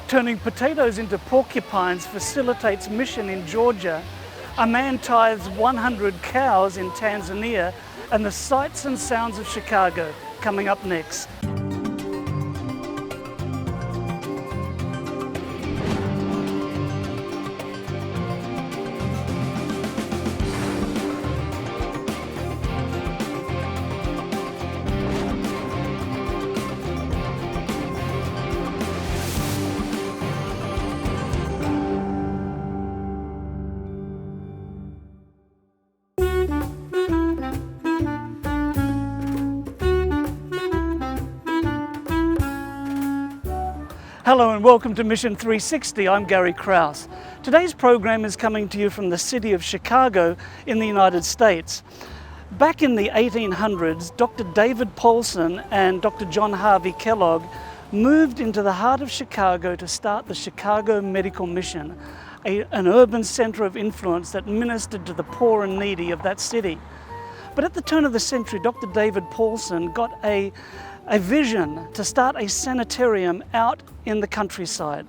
Turning potatoes into porcupines facilitates mission in Georgia. A man tithes 100 cows in Tanzania, and the sights and sounds of Chicago coming up next. Hello and welcome to Mission 360. I'm Gary Krause. Today's program is coming to you from the city of Chicago in the United States. Back in the 1800s, Dr. David Paulson and Dr. John Harvey Kellogg moved into the heart of Chicago to start the Chicago Medical Mission, an urban center of influence that ministered to the poor and needy of that city. But at the turn of the century, Dr. David Paulson got a vision to start a sanitarium out in the countryside.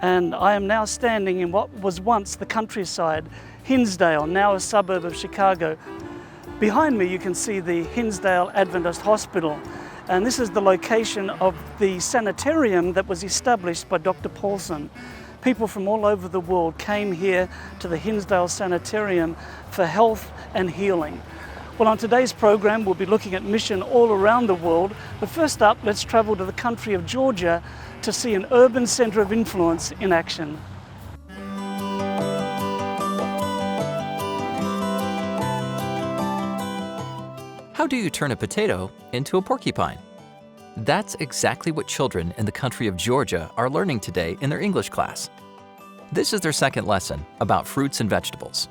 And I am now standing in what was once the countryside, Hinsdale, now a suburb of Chicago. Behind me you can see the Hinsdale Adventist Hospital, and this is the location of the sanitarium that was established by Dr. Paulson. People from all over the world came here to the Hinsdale Sanitarium for health and healing. Well, on today's program, we'll be looking at mission all around the world. But first up, let's travel to the country of Georgia to see an urban center of influence in action. How do you turn a potato into a porcupine? That's exactly what children in the country of Georgia are learning today in their English class. This is their second lesson about fruits and vegetables.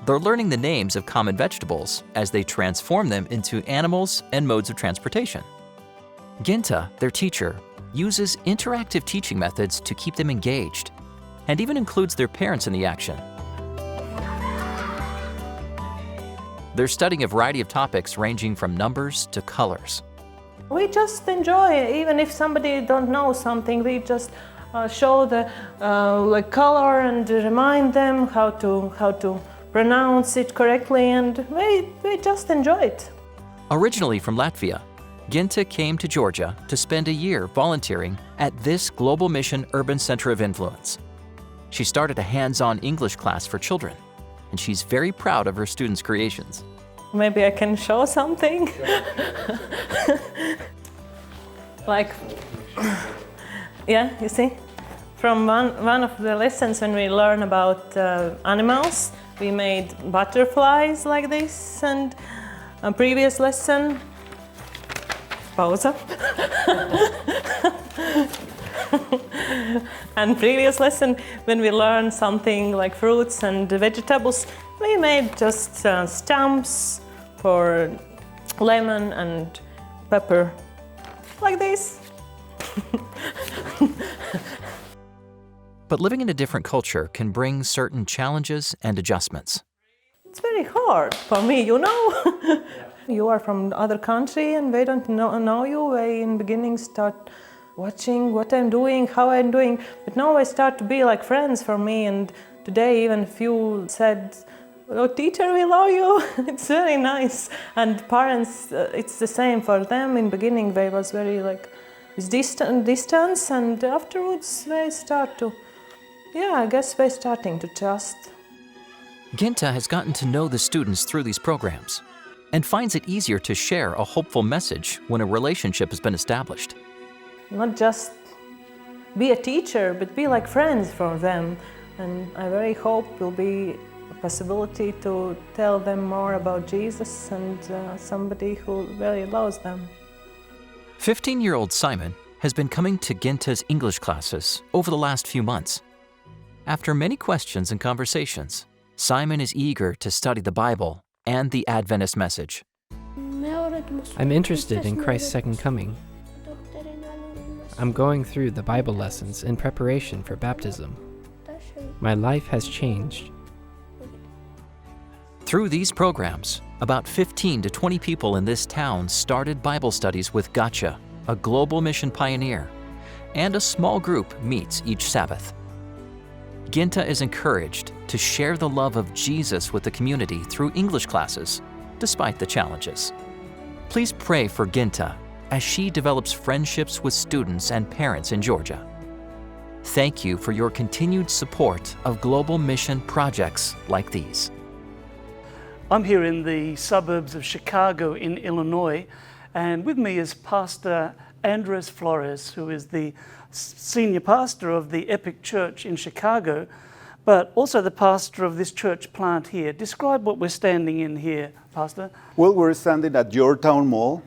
They're learning the names of common vegetables as they transform them into animals and modes of transportation. Ginta, their teacher, uses interactive teaching methods to keep them engaged and even includes their parents in the action. They're studying a variety of topics ranging from numbers to colors. We just enjoy it. Even if somebody don't know something, we just show the color and remind them how to pronounce it correctly, and we just enjoy it. Originally from Latvia, Ginta came to Georgia to spend a year volunteering at this Global Mission Urban Center of Influence. She started a hands-on English class for children, and she's very proud of her students' creations. Maybe I can show something. Yeah, you see? From one of the lessons when we learn about animals, we made butterflies like this, and a previous lesson, pausa. And previous lesson, when we learned something like fruits and vegetables, we made just stamps for lemon and pepper, like this. But living in a different culture can bring certain challenges and adjustments. It's very hard for me, you know. You are from other country and they don't know you. They in the beginning start watching what I'm doing, how I'm doing. But now they start to be like friends for me. And today even a few said, "Oh, teacher, we love you." It's very nice. And parents, it's the same for them. In the beginning they was very like distance, and afterwards they start to, I guess they're starting to trust. Ginta has gotten to know the students through these programs and finds it easier to share a hopeful message when a relationship has been established. Not just be a teacher, but be like friends for them. And I very hope will be a possibility to tell them more about Jesus and somebody who really loves them. 15-year-old Simon has been coming to Ginta's English classes over the last few months. After many questions and conversations, Simon is eager to study the Bible and the Adventist message. I'm interested in Christ's second coming. I'm going through the Bible lessons in preparation for baptism. My life has changed. Through these programs, about 15 to 20 people in this town started Bible studies with Gotcha, a global mission pioneer, and a small group meets each Sabbath. Ginta is encouraged to share the love of Jesus with the community through English classes, despite the challenges. Please pray for Ginta as she develops friendships with students and parents in Georgia. Thank you for your continued support of global mission projects like these. I'm here in the suburbs of Chicago in Illinois, and with me is Pastor Andres Flores, who is the senior pastor of the Epic Church in Chicago, but also the pastor of this church plant here. Describe what we're standing in here, Pastor. Well, we're standing at Yorktown Mall.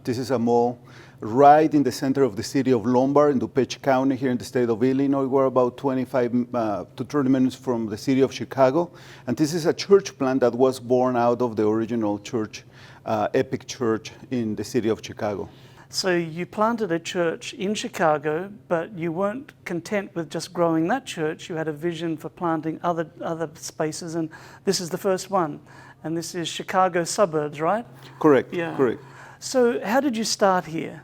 This is a mall right in the center of the city of Lombard in DuPage County here in the state of Illinois. We're about 25 to 30 minutes from the city of Chicago. And this is a church plant that was born out of the original church, Epic Church in the city of Chicago. So you planted a church in Chicago, but you weren't content with just growing that church. You had a vision for planting other spaces, and this is the first one. And this is Chicago suburbs, right? Correct, Yeah. correct. So how did you start here?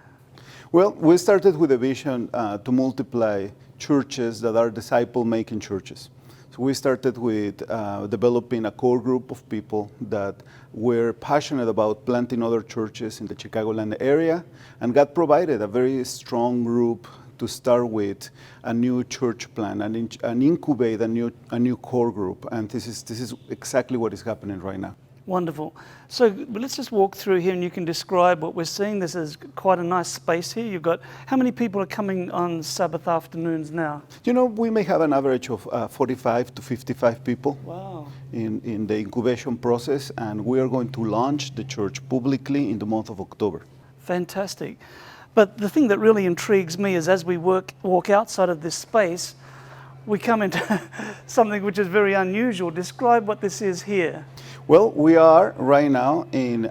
Well, we started with a vision to multiply churches that are disciple-making churches. So we started with developing a core group of people that were passionate about planting other churches in the Chicagoland area, and God provided a very strong group to start with a new church plan and incubate a new core group. And this is exactly what is happening right now. Wonderful. So let's just walk through here and you can describe what we're seeing. This is quite a nice space here. You've got, how many people are coming on Sabbath afternoons now? You know, we may have an average of 45 to 55 people. Wow. In the incubation process, and we are going to launch the church publicly in the month of October. Fantastic. But the thing that really intrigues me is as we walk outside of this space, we come into something which is very unusual. Describe what this is here. Well, we are right now in,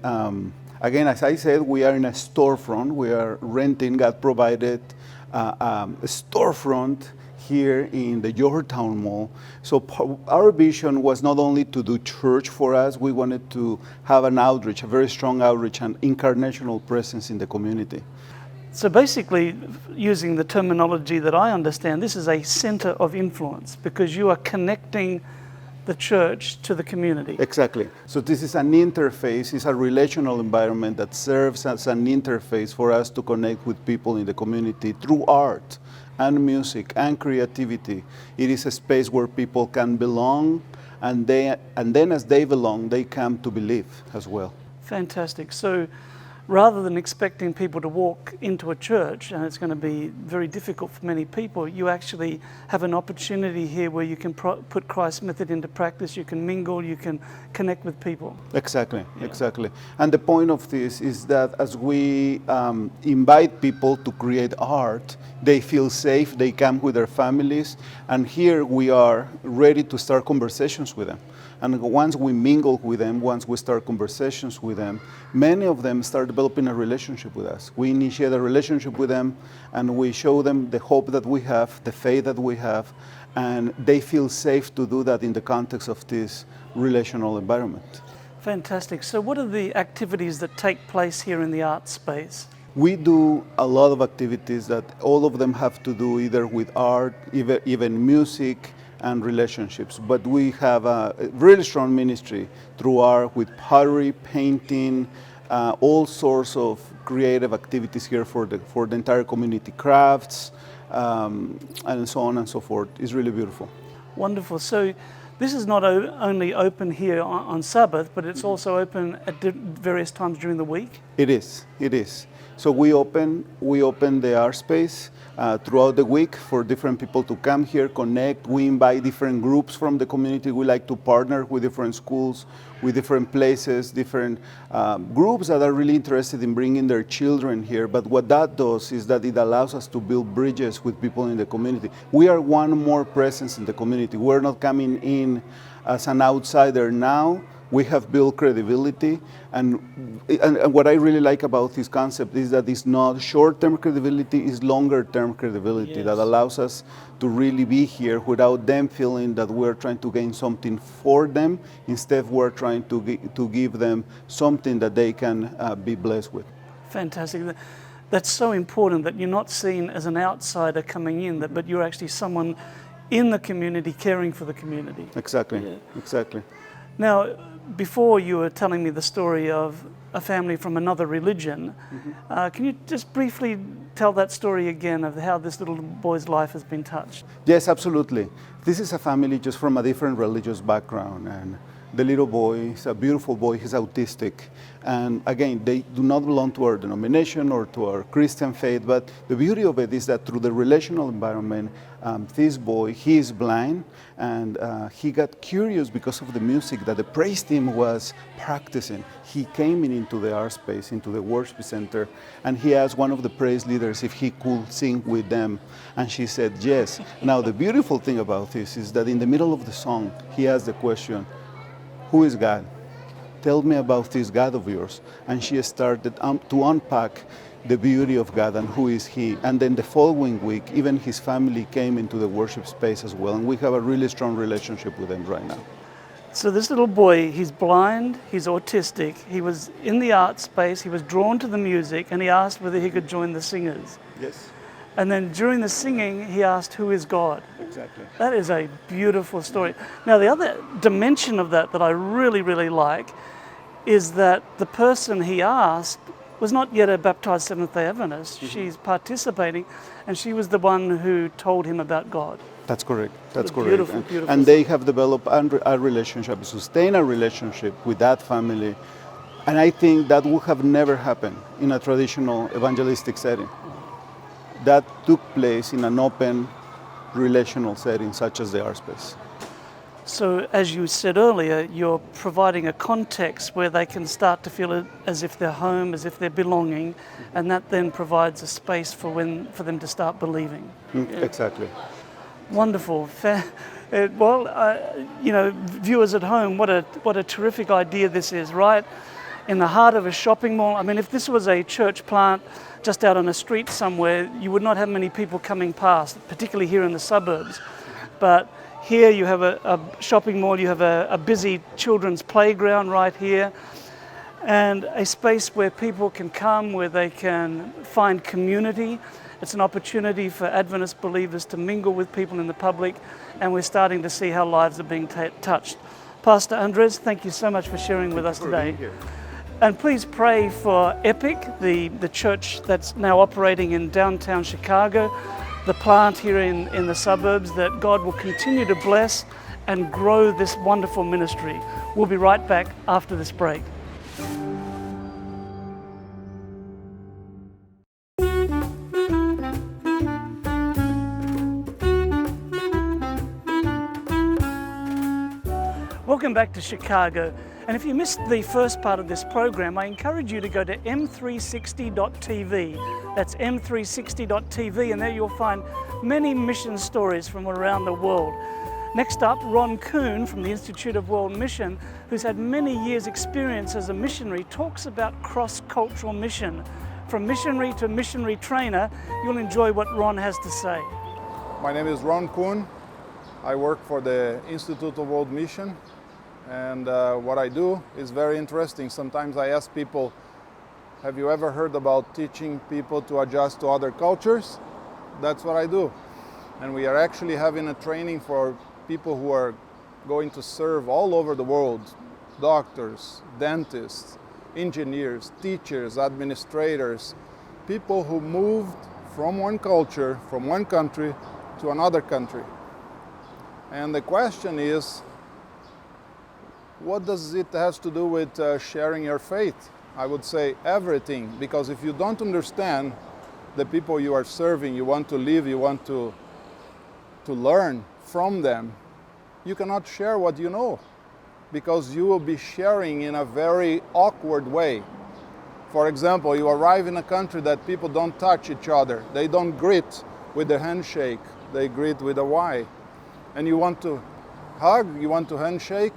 again, as I said, we are in a storefront. We are renting, God provided a storefront here in the Yorktown Mall. So our vision was not only to do church for us, we wanted to have an outreach, a very strong outreach and incarnational presence in the community. So basically, using the terminology that I understand, this is a center of influence because you are connecting the church to the community. Exactly. So this is an interface, it's a relational environment that serves as an interface for us to connect with people in the community through art and music and creativity. It is a space where people can belong, and then as they belong, they come to believe as well. Fantastic. So rather than expecting people to walk into a church, and it's going to be very difficult for many people, you actually have an opportunity here where you can put Christ's method into practice, you can mingle, you can connect with people. Exactly, exactly. And the point of this is that as we invite people to create art, they feel safe, they come with their families, and here we are ready to start conversations with them. And once we mingle with them, once we start conversations with them, many of them start developing a relationship with us. We initiate a relationship with them, and we show them the hope that we have, the faith that we have, and they feel safe to do that in the context of this relational environment. Fantastic. So what are the activities that take place here in the art space? We do a lot of activities that all of them have to do either with art, even music, and relationships. But we have a really strong ministry through art with pottery, painting, all sorts of creative activities here for the entire community, crafts, and so on and so forth. It's really beautiful. Wonderful. So this is not only open here on Sabbath, but it's also open at various times during the week? It is, it is. So we open the art space throughout the week for different people to come here, connect. We invite different groups from the community. We like to partner with different schools, with different places, different groups that are really interested in bringing their children here. But what that does is that it allows us to build bridges with people in the community. We are one more presence in the community. We're not coming in as an outsider now. We have built credibility, and what I really like about this concept is that it's not short-term credibility, it's longer-term credibility. Yes. That allows us to really be here without them feeling that we're trying to gain something for them. Instead, we're trying to give them something that they can be blessed with. Fantastic. That's so important, that you're not seen as an outsider coming in, but you're actually someone in the community caring for the community. Exactly, Yeah. exactly. Now, before you were telling me the story of a family from another religion, can you just briefly tell that story again of how this little boy's life has been touched? Yes, absolutely. This is a family just from a different religious background, and the little boy is a beautiful boy. He's autistic, and again, they do not belong to our denomination or to our Christian faith, but the beauty of it is that through the relational environment, this boy, he is blind, and he got curious because of the music that the praise team was practicing. He came into the art space, into the worship center, and he asked one of the praise leaders if he could sing with them, and she said yes. Now, the beautiful thing about this is that in the middle of the song, he asked the question, "Who is God? Tell me about this God of yours." And she started to unpack the beauty of God and who is He. And then the following week, even his family came into the worship space as well. And we have a really strong relationship with them right now. So this little boy, he's blind, he's autistic, he was in the art space, he was drawn to the music, and he asked whether he could join the singers. Yes, And then during the singing, he asked, "Who is God?" exactly. That is a beautiful story. Now, the other dimension of that I really, really like is that the person he asked was not yet a baptized Seventh-day Adventist. She's participating, and she was the one who told him about God. That's correct. That's correct. Beautiful, beautiful. And they have developed a relationship, sustain a relationship with that family. And I think that would have never happened in a traditional evangelistic setting. That took place in an open relational setting such as the art space. So, as you said earlier, you're providing a context where they can start to feel it as if they're home, as if they're belonging, and that then provides a space for them to start believing. Exactly. Wonderful. Viewers at home, what a terrific idea this is, right? In the heart of a shopping mall. I mean, if this was a church plant just out on a street somewhere, you would not have many people coming past, particularly here in the suburbs. But here you have a shopping mall, you have a busy children's playground right here, and a space where people can come, where they can find community. It's an opportunity for Adventist believers to mingle with people in the public, and we're starting to see how lives are being touched. Pastor Andres, thank you so much for sharing with us today. And please pray for EPIC, the church that's now operating in downtown Chicago, the plant here in the suburbs, that God will continue to bless and grow this wonderful ministry. We'll be right back after this break. Welcome back to Chicago. And if you missed the first part of this program, I encourage you to go to m360.tv. That's m360.tv, and there you'll find many mission stories from around the world. Next up, Ron Kuhn from the Institute of World Mission, who's had many years' experience as a missionary, talks about cross-cultural mission. From missionary to missionary trainer, you'll enjoy what Ron has to say. My name is Ron Kuhn. I work for the Institute of World Mission. And what I do is very interesting. Sometimes I ask people, have you ever heard about teaching people to adjust to other cultures? That's what I do. And we are actually having a training for people who are going to serve all over the world. Doctors, dentists, engineers, teachers, administrators, people who moved from one culture, from one country to another country. And the question is, what does it have to do with sharing your faith? I would say everything, because if you don't understand the people you are serving, you want to live, you want to learn from them, you cannot share what you know, because you will be sharing in a very awkward way. For example, you arrive in a country that people don't touch each other. They don't greet with a handshake, they greet with a Y. And you want to hug, you want to handshake,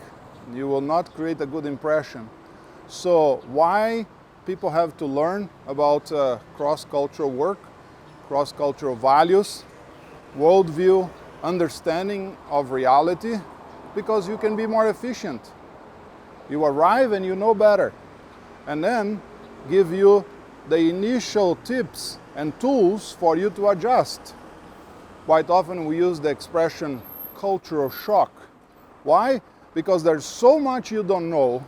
you will not create a good impression. So why people have to learn about cross-cultural work, cross-cultural values, worldview, understanding of reality, because you can be more efficient. You arrive and you know better, and then give you the initial tips and tools for you to adjust. Quite often we use the expression cultural shock. Why? Because there's so much you don't know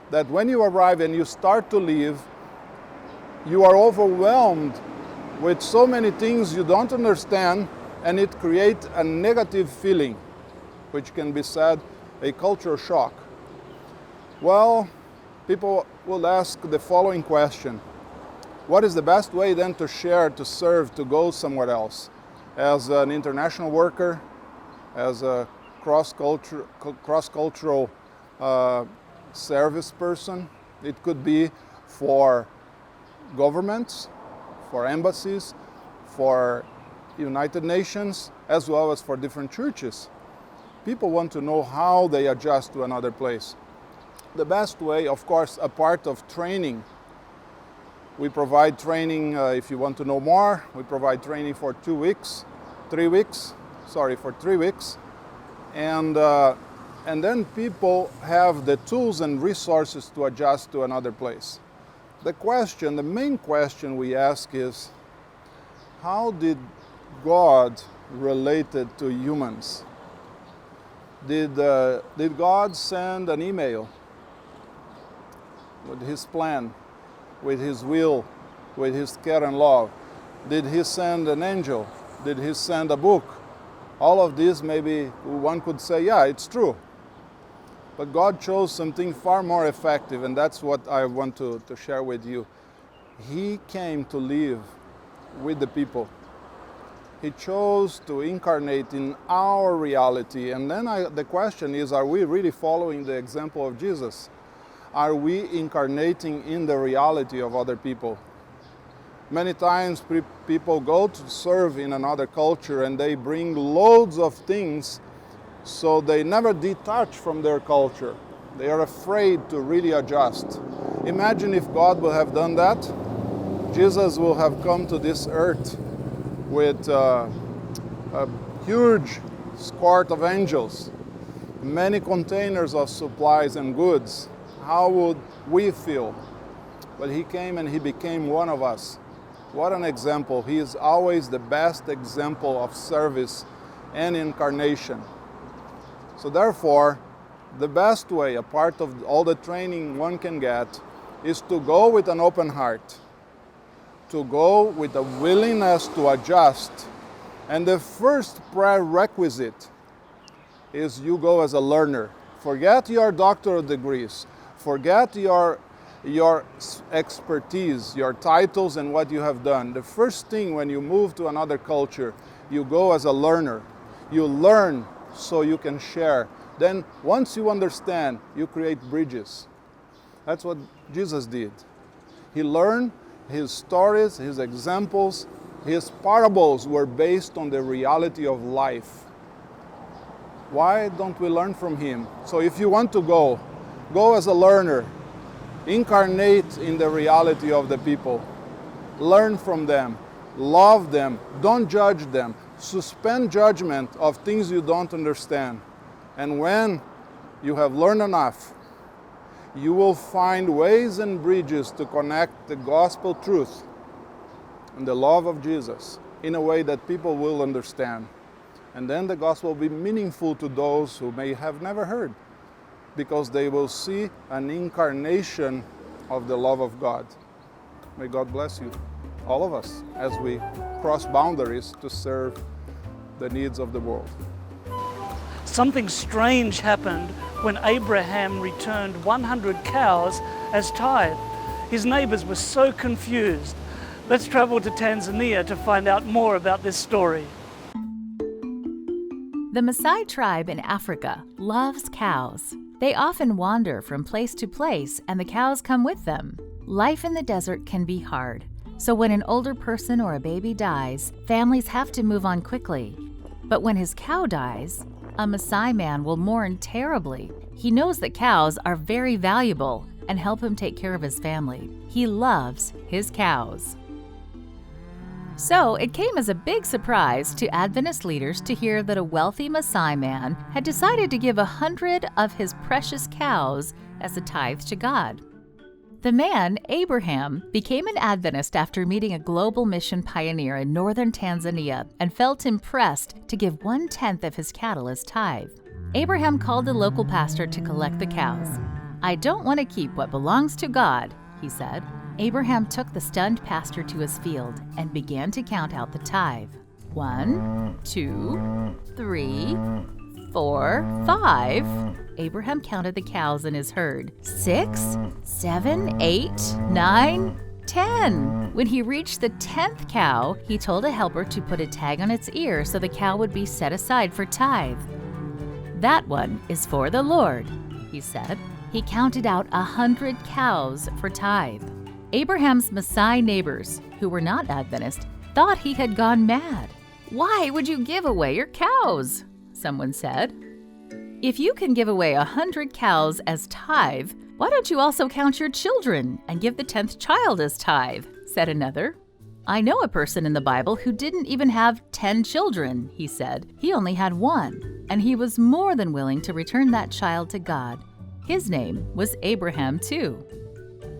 that when you arrive and you start to live, you are overwhelmed with so many things you don't understand, and it creates a negative feeling, which can be said a cultural shock. Well, people will ask the following question: what is the best way then to share, to serve, to go somewhere else? As an international worker, as a cross-cultural service person. It could be for governments, for embassies, for United Nations, as well as for different churches. People want to know how they adjust to another place. The best way, of course, a part of training. We provide training, if you want to know more, we provide training for 3 weeks. And then people have the tools and resources to adjust to another place. The main question we ask is, how did God related to humans? Did God send an email with His plan, with His will, with His care and love? Did He send an angel? Did He send a book? All of this, maybe one could say, yeah, it's true. But God chose something far more effective, and that's what I want to share with you. He came to live with the people. He chose to incarnate in our reality. And then the question is, are we really following the example of Jesus? Are we incarnating in the reality of other people? Many times people go to serve in another culture and they bring loads of things, so they never detach from their culture. They are afraid to really adjust. Imagine if God would have done that. Jesus will have come to this earth with a huge escort of angels, many containers of supplies and goods. How would we feel? But He came and He became one of us. What an example. He is always the best example of service and incarnation. So therefore, the best way, a part of all the training one can get, is to go with an open heart, to go with a willingness to adjust. And the first prerequisite is you go as a learner. Forget your doctoral degrees. Forget your expertise, your titles and what you have done. The first thing when you move to another culture, you go as a learner. You learn so you can share. Then once you understand, you create bridges. That's what Jesus did. He learned. His stories, His examples, His parables were based on the reality of life. Why don't we learn from Him? So if you want to go as a learner. Incarnate in the reality of the people. Learn from them. Love them. Don't judge them. Suspend judgment of things you don't understand. And when you have learned enough, you will find ways and bridges to connect the gospel truth and the love of Jesus in a way that people will understand. And then the gospel will be meaningful to those who may have never heard, because they will see an incarnation of the love of God. May God bless you, all of us, as we cross boundaries to serve the needs of the world. Something strange happened when Abraham returned 100 cows as tithe. His neighbors were so confused. Let's travel to Tanzania to find out more about this story. The Maasai tribe in Africa loves cows. They often wander from place to place, and the cows come with them. Life in the desert can be hard, so when an older person or a baby dies, families have to move on quickly. But when his cow dies, a Maasai man will mourn terribly. He knows that cows are very valuable and help him take care of his family. He loves his cows. So it came as a big surprise to Adventist leaders to hear that a wealthy Maasai man had decided to give 100 of his precious cows as a tithe to God. The man, Abraham, became an Adventist after meeting a global mission pioneer in northern Tanzania and felt impressed to give 1/10 of his cattle as tithe. Abraham called the local pastor to collect the cows. "I don't want to keep what belongs to God," he said. Abraham took the stunned pastor to his field and began to count out the tithe. 1, 2, 3, 4, 5. Abraham counted the cows in his herd. 6, 7, 8, 9, 10. When he reached the 10th cow, he told a helper to put a tag on its ear so the cow would be set aside for tithe. "That one is for the Lord," he said. He counted out 100 cows for tithe. Abraham's Maasai neighbors, who were not Adventist, thought he had gone mad. "Why would you give away your cows?" someone said. "If you can give away 100 cows as tithe, why don't you also count your children and give the 10th child as tithe?" said another. "I know a person in the Bible who didn't even have 10 children," he said. "He only had 1, and he was more than willing to return that child to God. His name was Abraham too."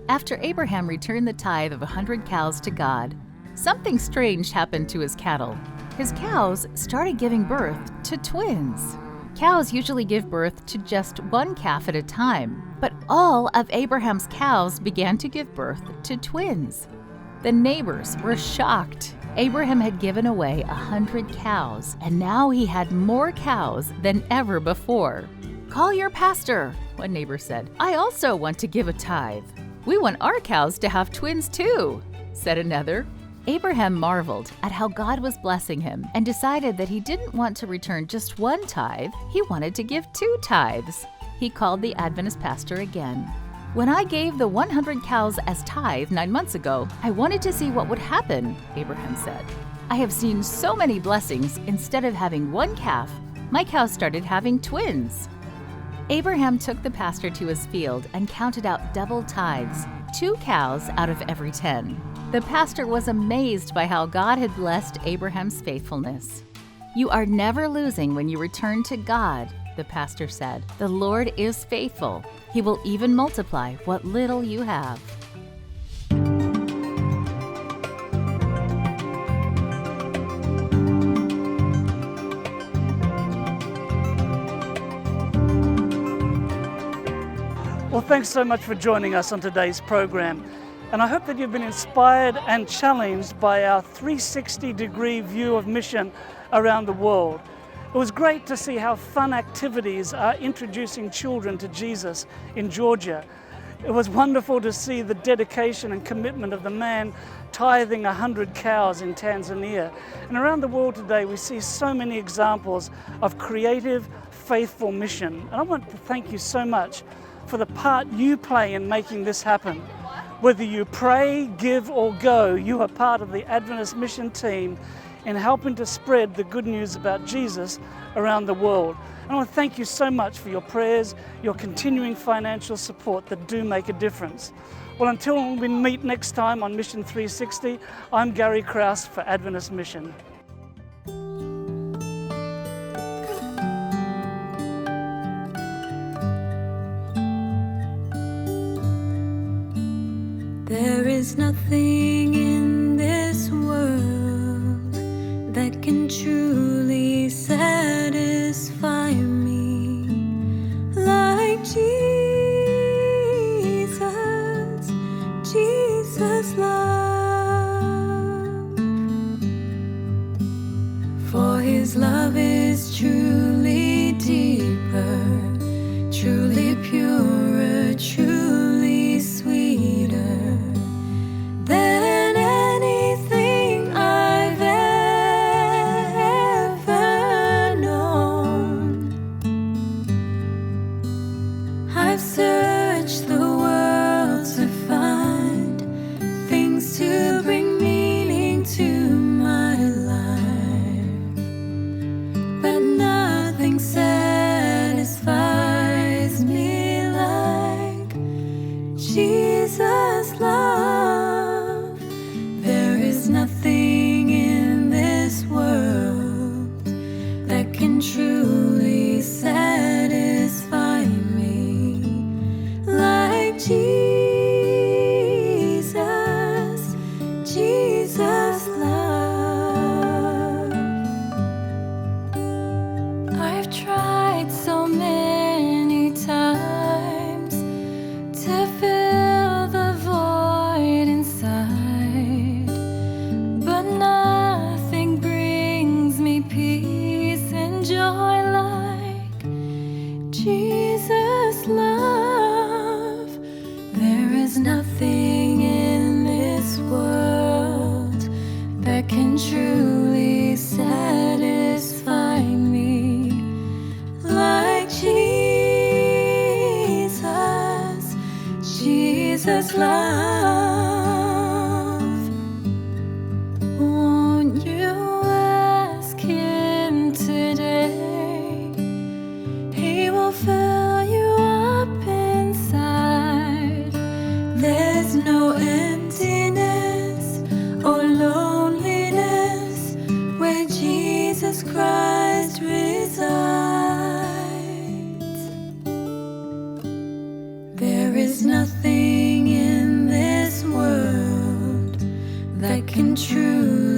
After Abraham returned the tithe of 100 cows to God, something strange happened to his cattle. His cows started giving birth to twins. Cows usually give birth to just one calf at a time, but all of Abraham's cows began to give birth to twins. The neighbors were shocked. Abraham had given away 100 cows, and now he had more cows than ever before. "Call your pastor," one neighbor said. "I also want to give a tithe." "We want our cows to have twins too," said another. Abraham marveled at how God was blessing him and decided that he didn't want to return just one tithe, he wanted to give 2 tithes. He called the Adventist pastor again. "When I gave the 100 cows as tithe 9 months ago, I wanted to see what would happen," Abraham said. "I have seen so many blessings. Instead of having 1 calf, my cows started having twins." Abraham took the pastor to his field and counted out double tithes, 2 cows out of every 10. The pastor was amazed by how God had blessed Abraham's faithfulness. "You are never losing when you return to God," the pastor said. "The Lord is faithful. He will even multiply what little you have." Well, thanks so much for joining us on today's program. And I hope that you've been inspired and challenged by our 360-degree view of mission around the world. It was great to see how fun activities are introducing children to Jesus in Georgia. It was wonderful to see the dedication and commitment of the man tithing 100 cows in Tanzania. And around the world today, we see so many examples of creative, faithful mission. And I want to thank you so much for the part you play in making this happen. Whether you pray, give, or go, you are part of the Adventist mission team in helping to spread the good news about Jesus around the world. And I want to thank you so much for your prayers, your continuing financial support that do make a difference. Well, until we meet next time on Mission 360, I'm Gary Krause for Adventist Mission. There is nothing in this world that can truly satisfy me like Jesus' love. For His love is truly deeper, truly purer, truly sweeter than anything I've ever known. I've searched the world to find things to bring meaning to my life, but nothing satisfies me like Jesus' love. There is nothing in this world that can truly satisfy me like Jesus. is nothing in this world that can truly satisfy me like Jesus' love. Won't you ask Him today? He will fill you up inside. There's no emptiness or loneliness where Jesus Christ resides. There is nothing in this world that can truly